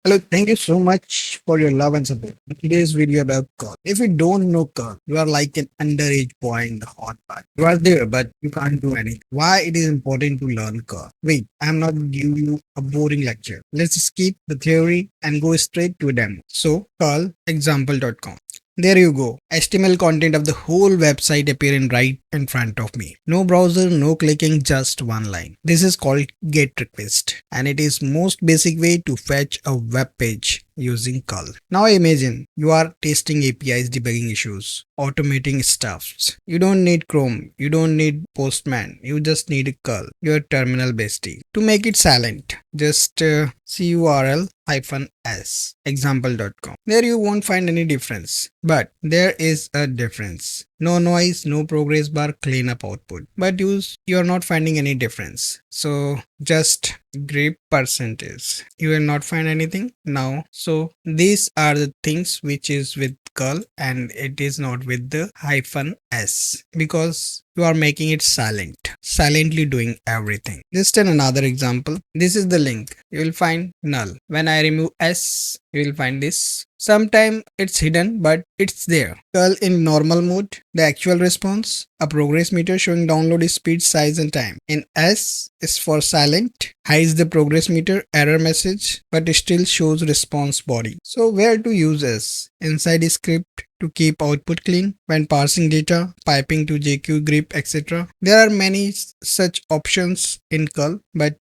Hello, thank you so much for your love and support. In today's video about curl. If you don't know curl, you are like an underage boy in the hot part. You are there, but you can't do anything. Why it is important to learn curl? Wait, I'm not giving you a boring lecture. Let's skip the theory and go straight to a demo. So, curlexample.com. There you go. HTML content of the whole website appearing right in front of me. No browser, no clicking, just one line. This is called GET request, and it is most basic way to fetch a web page using curl. Now imagine you are testing APIs, debugging issues, automating stuffs. You don't need Chrome, you don't need Postman, you just need curl, your terminal bestie. To make it silent, just curl -s example.com. There you won't find any difference, but there is a difference. No noise, no progress bar, clean up output. But you're not finding any difference. So just grep percentage. You will not find anything now. So these are the things which is with curl and it is not with the -s because you are making it silently doing everything. Just another example. This is the link. You will find null. When I remove s, you will find this. Sometimes it's hidden, but it's there. Curl in normal mode, the actual response, a progress meter showing download speed, size and time. In S is for silent, hides the progress meter, error message, but it still shows response body. So where to use S? Inside script to keep output clean when parsing data, piping to JQ, grep, etc. There are many such options in curl, but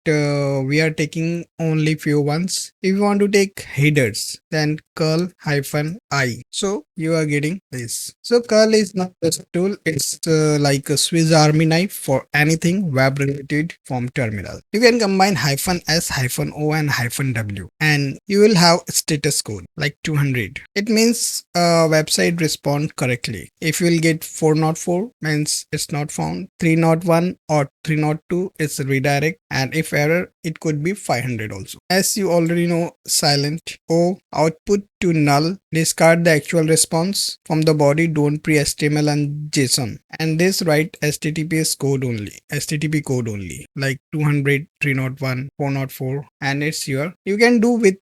we are taking only few ones. If you want to take headers, then curl-i. So you are getting this. So curl is not just a tool, it's like a Swiss army knife for anything web related from terminal. You can combine -s, -o and -w and you will have status code like 200. It means website respond correctly. If you will get 404 means it's not found, 301 or 302 is redirect, and if error it could be 500 also. As you already know, silent o output to null, discard the actual response from the body, don't pre HTML and JSON, and this write HTTPS code only, HTTP code only like 200, 301, 404, and it's your. You can do with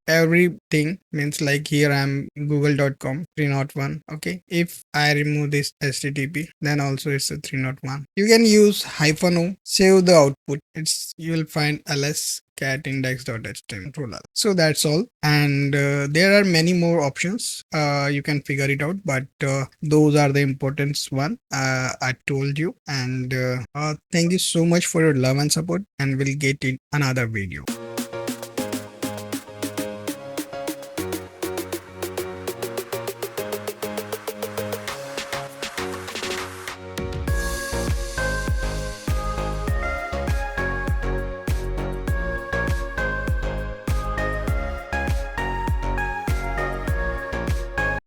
everything, means like here I'm google.com 301. Okay, if I remove this HTTP, then also it's a 301. You can use -o, save the output. It's you will find ls cat index.html. So that's all, and there are many more options. You can figure it out, but those are the important one I told you. And thank you so much for your love and support, and we'll get in another video.